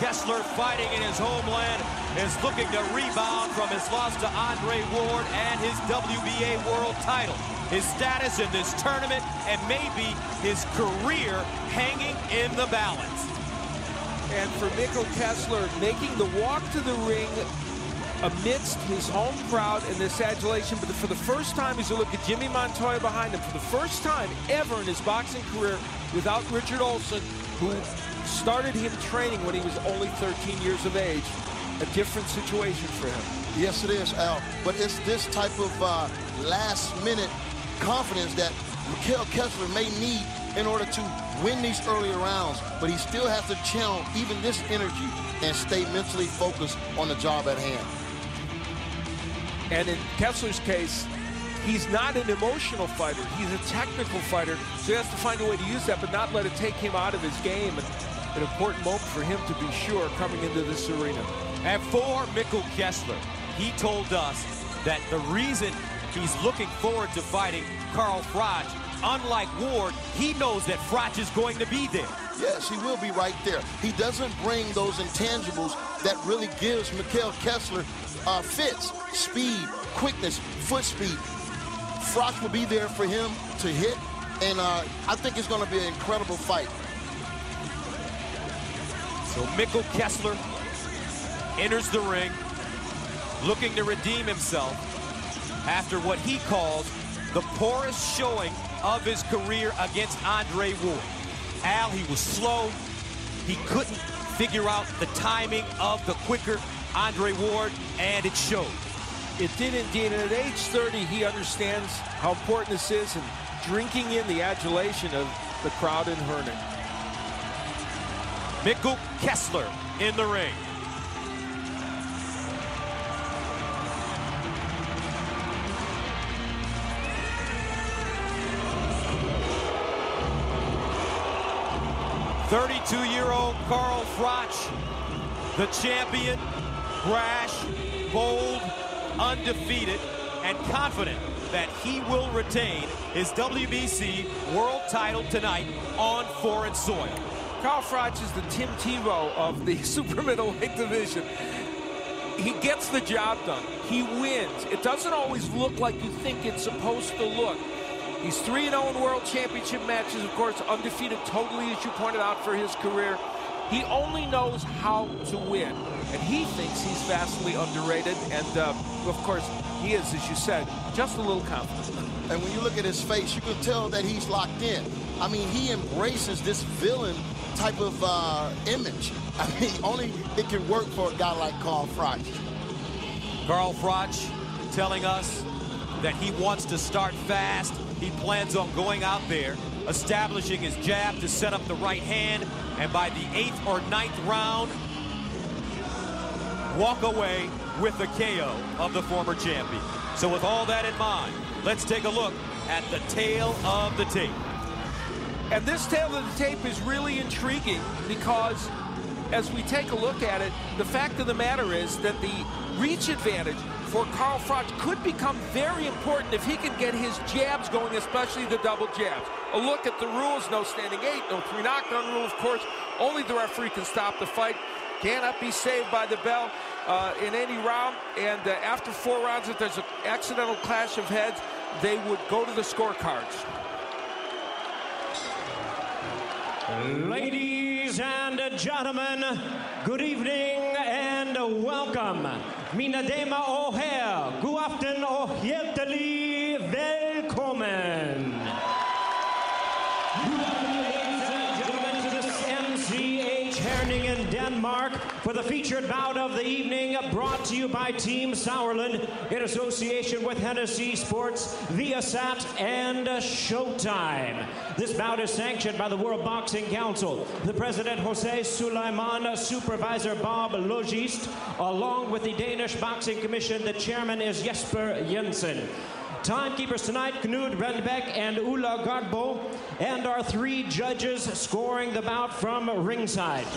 Froch-Kessler, fighting in his homeland, is looking to rebound from his loss to Andre Ward and his WBA world title. His status in this tournament and maybe his career hanging in the balance. And for Mikkel Kessler, making the walk to the ring amidst his home crowd and this adulation, but for the first time, as you look at Jimmy Montoya behind him, for the first time ever in his boxing career without Richard Olson, who started him training when he was only 13 years of age. A different situation for him. Yes, it is, Al. But it's this type of last-minute confidence that Mikkel Kessler may need in order to win these earlier rounds. But he still has to channel even this energy and stay mentally focused on the job at hand. And in Kessler's case, he's not an emotional fighter. He's a technical fighter, so he has to find a way to use that, but not let it take him out of his game. And an important moment for him, to be sure, coming into this arena. And for Mikkel Kessler, he told us that the reason he's looking forward to fighting Carl Froch, unlike Ward, he knows that Froch is going to be there. Yes, he will be right there. He doesn't bring those intangibles that really gives Mikkel Kessler fits, speed, quickness, foot speed. Froch will be there for him to hit, and I think it's going to be an incredible fight. So Mikkel Kessler enters the ring, looking to redeem himself after what he calls the poorest showing of his career against Andre Ward. Al, he was slow. He couldn't figure out the timing of the quicker Andre Ward, and it showed. It did indeed, and at age 30, he understands how important this is and drinking in the adulation of the crowd in Herning. Mikkel Kessler in the ring. "32-year-old Carl Froch, the champion, brash, bold, undefeated, and confident that he will retain his WBC world title tonight on foreign soil." Carl Froch is the Tim Tebow of the super middleweight division. He gets the job done. He wins. It doesn't always look like you think it's supposed to look. He's 3-0 in world championship matches, of course, undefeated totally, as you pointed out, for his career. He only knows how to win, and he thinks he's vastly underrated, and of course, he is, as you said, just a little confident. And when you look at his face, you can tell that he's locked in. I mean, he embraces this villain type of image. I mean, only it can work for a guy like Carl Froch. Carl Froch telling us that he wants to start fast. He plans on going out there, establishing his jab to set up the right hand, and by the 8th or 9th round, walk away with the KO of the former champion. So with all that in mind, let's take a look at the tail of the tape. And this tail of the tape is really intriguing because as we take a look at it, the fact of the matter is that the reach advantage for Carl Froch could become very important if he can get his jabs going, especially the double jabs. A look at the rules: no standing 8, no 3 knockdown rule, of course. Only the referee can stop the fight. Cannot be saved by the bell in any round. And after 4 rounds, if there's an accidental clash of heads, they would go to the scorecards. Ladies and gentlemen, good evening and welcome. Mina damer och herrar, god afton och hjärtelig välkommen. Ladies and gentlemen, to this MCH Herning in Denmark for the featured bout of the evening, brought to you by Team Sauerland in association with Hennessy Sports, Viasat, and Showtime. This bout is sanctioned by the World Boxing Council, the President Jose Sulaiman, Supervisor Bob Logist, along with the Danish Boxing Commission. The chairman is Jesper Jensen. Timekeepers tonight, Knud Rendbeck and Ulla Gardbo, and our 3 judges scoring the bout from ringside.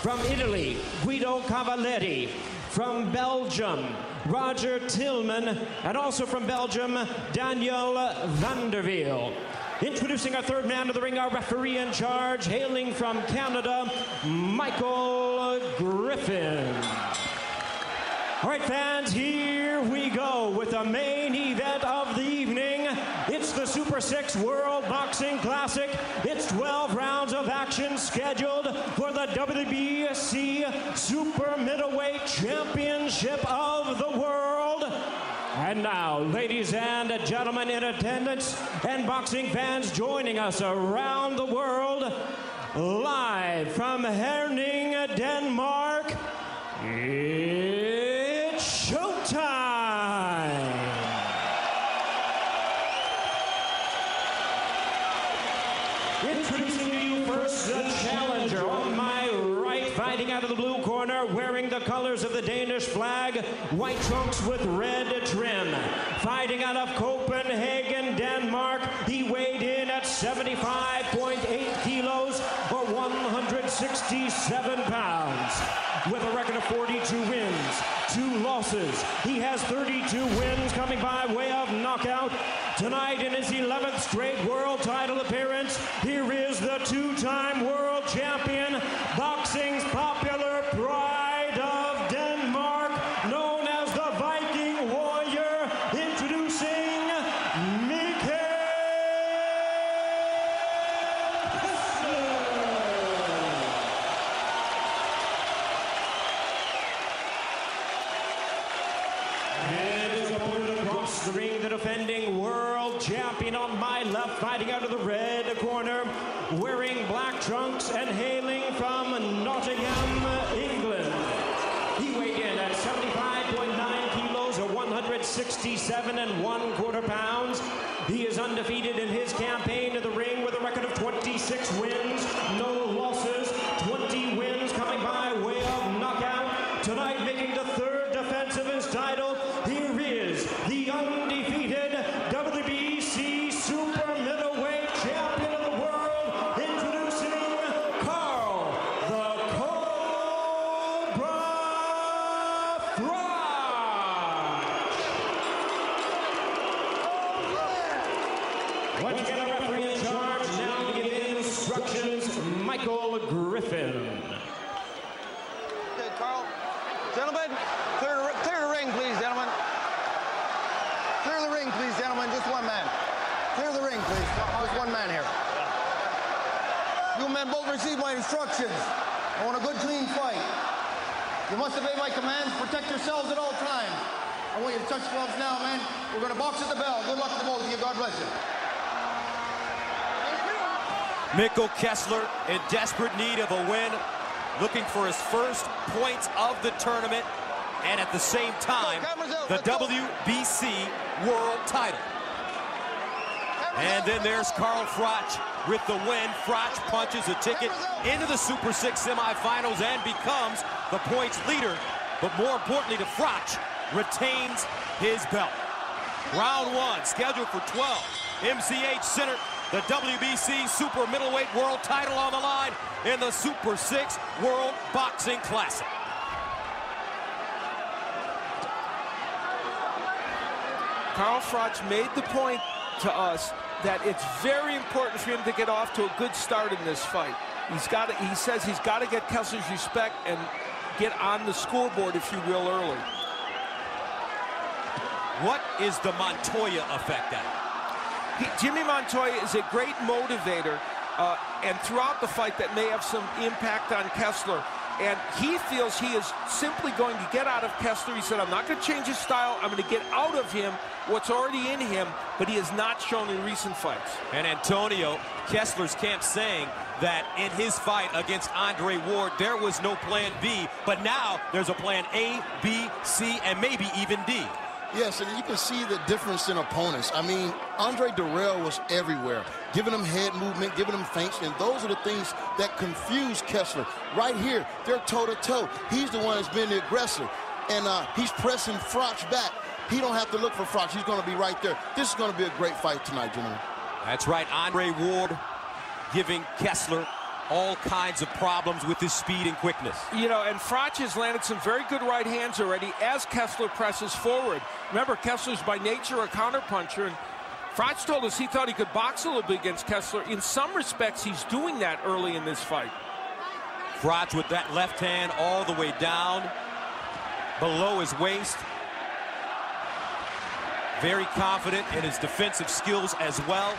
From Italy, Guido Cavalletti. From Belgium, Roger Tillman. And also from Belgium, Daniel Vanderveel. Introducing our 3rd man to the ring, our referee in charge, hailing from Canada, Michael Griffin. All right, fans, here we go with the main event of the evening. It's the Super 6 World Boxing Classic. It's 12 rounds of action scheduled for the WBC Super Middleweight Championship of the World. And now, ladies and gentlemen in attendance and boxing fans joining us around the world, live from Herning, Denmark, it's showtime! Introducing to you first the challenger on my right, fighting out of the blue corner, wearing the colors of the Danish flag, white trunks with red trim. Fighting out of Copenhagen, Denmark, he weighed in at 75.8 kilos or 167 pounds. With a record of 42 wins, 2 losses. He has 32 wins coming by way of knockout. Tonight in his 11th straight world title appearance, here is the 2-time world champion, boxing's popular pride of Denmark, known as the Viking Warrior, introducing Froch-Kessler. And his opponent across the ring, the defending world champion on my left, fighting out of the red corner, wearing black trunks and hailing from Nottingham, England. He weighed in at 75.9 kilos or 167 1/4 pounds. He is undefeated in his campaign in the ring with a record of 26 wins, no losses, 20 wins coming by way of knockout. Tonight making the 3rd defense of his title, here is the undefeated WBC Super Middleweight Champion of the World, introducing Carl the Cobra Froch. Once again, a referee in charge, now to give instructions, Michael Griffin. Okay, Carl. Gentlemen, clear the ring, please, gentlemen. Clear the ring, please, gentlemen. Just one man. Clear the ring, please. Just one man here. You men both received my instructions. I want a good, clean fight. You must obey my commands. Protect yourselves at all times. I want you to touch gloves now, man. We're going to box at the bell. Good luck to both of you. God bless you. Froch-Kessler in desperate need of a win, looking for his first points of the tournament, and at the same time, the WBC World title. And then there's Carl Froch with the win. Froch punches a ticket into the Super 6 semifinals and becomes the points leader. But more importantly to Froch, retains his belt. Round 1, scheduled for 12. MCH Center, the WBC Super Middleweight World title on the line in the Super 6 World Boxing Classic. Carl Froch made the point to us that it's very important for him to get off to a good start in this fight. He says he's got to get Kessler's respect and get on the scoreboard, if you will, early. What is the Montoya effect at? Jimmy Montoya is a great motivator, and throughout the fight that may have some impact on Kessler. And he feels he is simply going to get out of Kessler. He said, I'm not going to change his style. I'm going to get out of him what's already in him, but he has not shown in recent fights. And Antonio, Kessler's camp saying that in his fight against Andre Ward, there was no plan B, but now there's a plan A, B, C, and maybe even D. Yes, and you can see the difference in opponents. I mean, Andre Dirrell was everywhere, giving him head movement, giving him feints, and those are the things that confuse Kessler. Right here, they're toe-to-toe. He's the one that's been the aggressor, and he's pressing Froch back. He don't have to look for Froch. He's going to be right there. This is going to be a great fight tonight, gentlemen. That's right, Andre Ward giving Kessler all kinds of problems with his speed and quickness. You know, and Froch has landed some very good right hands already as Kessler presses forward. Remember, Kessler's by nature a counterpuncher, and Froch told us he thought he could box a little bit against Kessler. In some respects, he's doing that early in this fight. Froch with that left hand all the way down below his waist. Very confident in his defensive skills as well.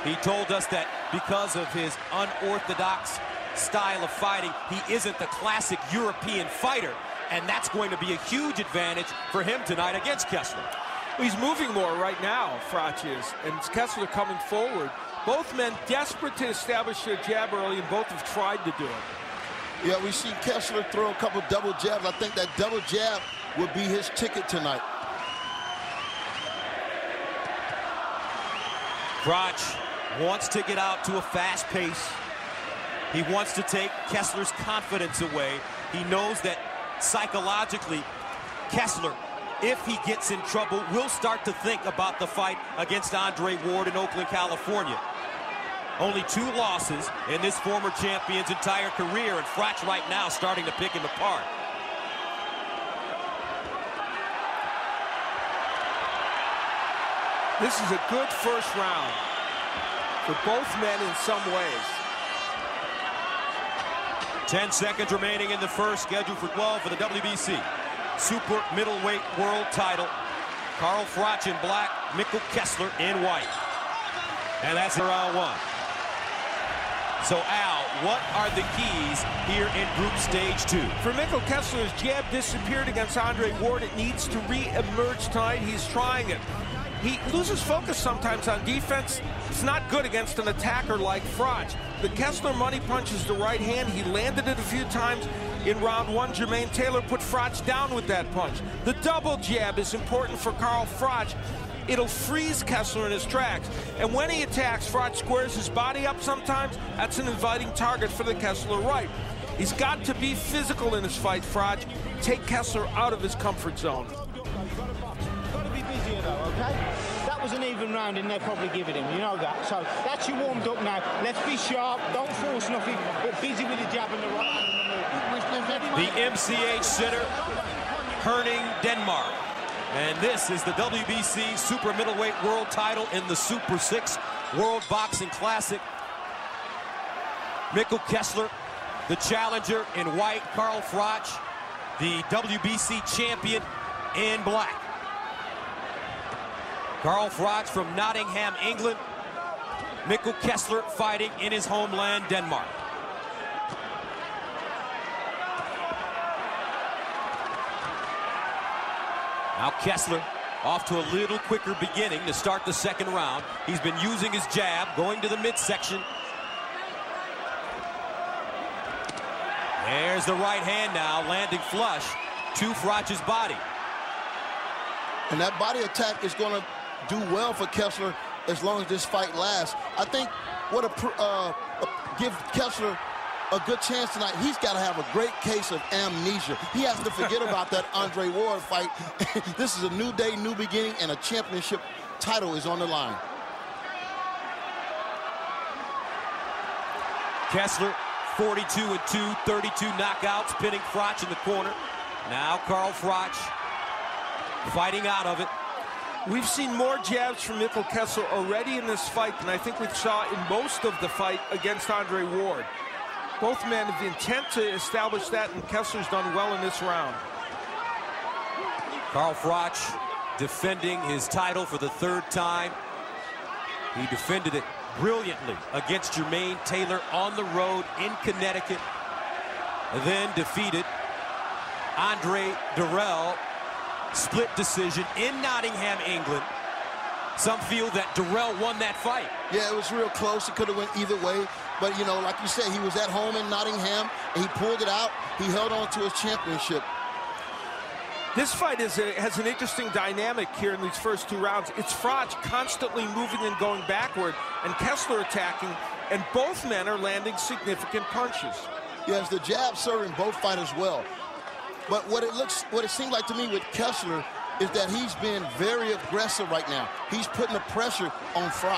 He told us that because of his unorthodox style of fighting, he isn't the classic European fighter, and that's going to be a huge advantage for him tonight against Kessler. He's moving more right now, Froch is, and it's Kessler coming forward. Both men desperate to establish their jab early, and both have tried to do it. Yeah, we see Kessler throw a couple double jabs. I think that double jab would be his ticket tonight. Froch wants to get out to a fast pace. He wants to take Kessler's confidence away. He knows that psychologically, Kessler, if he gets in trouble, will start to think about the fight against Andre Ward in Oakland, California. Only 2 losses in this former champion's entire career, and Froch right now starting to pick him apart. This is a good first round for both men in some ways. 10 seconds remaining in the first, scheduled for 12 for the WBC super middleweight world title. Carl Froch in black, Mikkel Kessler in white. And that's round 1. So, Al, what are the keys here in group stage 2? For Mikkel Kessler, his jab disappeared against Andre Ward. It needs to re-emerge tonight. He's trying it. He loses focus sometimes on defense. It's not good against an attacker like Froch. The Kessler money punch is the right hand. He landed it a few times in round 1. Jermaine Taylor put Froch down with that punch. The double jab is important for Carl Froch. It'll freeze Kessler in his tracks. And when he attacks, Froch squares his body up sometimes. That's an inviting target for the Kessler right. He's got to be physical in his fight, Froch. Take Kessler out of his comfort zone. Got to be busier though, okay? That was an even round and they're probably giving him, you know that. So that's you warmed up now. Let's be sharp, don't force nothing, but busy with the jab and the right hand and the movement. The MCH Center, Herning, Denmark. And this is the WBC Super Middleweight World title in the Super 6 World Boxing Classic. Mikkel Kessler, the challenger in white. Carl Froch, the WBC champion in black. Carl Froch from Nottingham, England. Mikkel Kessler fighting in his homeland, Denmark. Now Kessler off to a little quicker beginning to start the second round. He's been using his jab, going to the midsection. There's the right hand now, landing flush to Froch's body. And that body attack is going to do well for Kessler as long as this fight lasts. I think what give Kessler a good chance tonight, he's got to have a great case of amnesia. He has to forget about that Andre Ward fight. This is a new day, new beginning, and a championship title is on the line. Kessler, 42-2, 32 knockouts, pinning Froch in the corner. Now Carl Froch fighting out of it. We've seen more jabs from Mikkel Kessler already in this fight than I think we saw in most of the fight against Andre Ward. Both men have the intent to establish that, and Kessler's done well in this round. Carl Froch defending his title for the 3rd time. He defended it brilliantly against Jermaine Taylor on the road in Connecticut. Then defeated Andre Durrell, split decision in Nottingham, England. Some feel that Durrell won that fight. Yeah, it was real close. It could have went either way. But, you know, like you said, he was at home in Nottingham, and he pulled it out. He held on to his championship. This fight has an interesting dynamic here in these first 2 rounds. It's Froch constantly moving and going backward, and Kessler attacking, and both men are landing significant punches. Yes, the jab serving both fighters well. But what it seems like to me with Kessler is that he's been very aggressive right now. He's putting the pressure on Froch.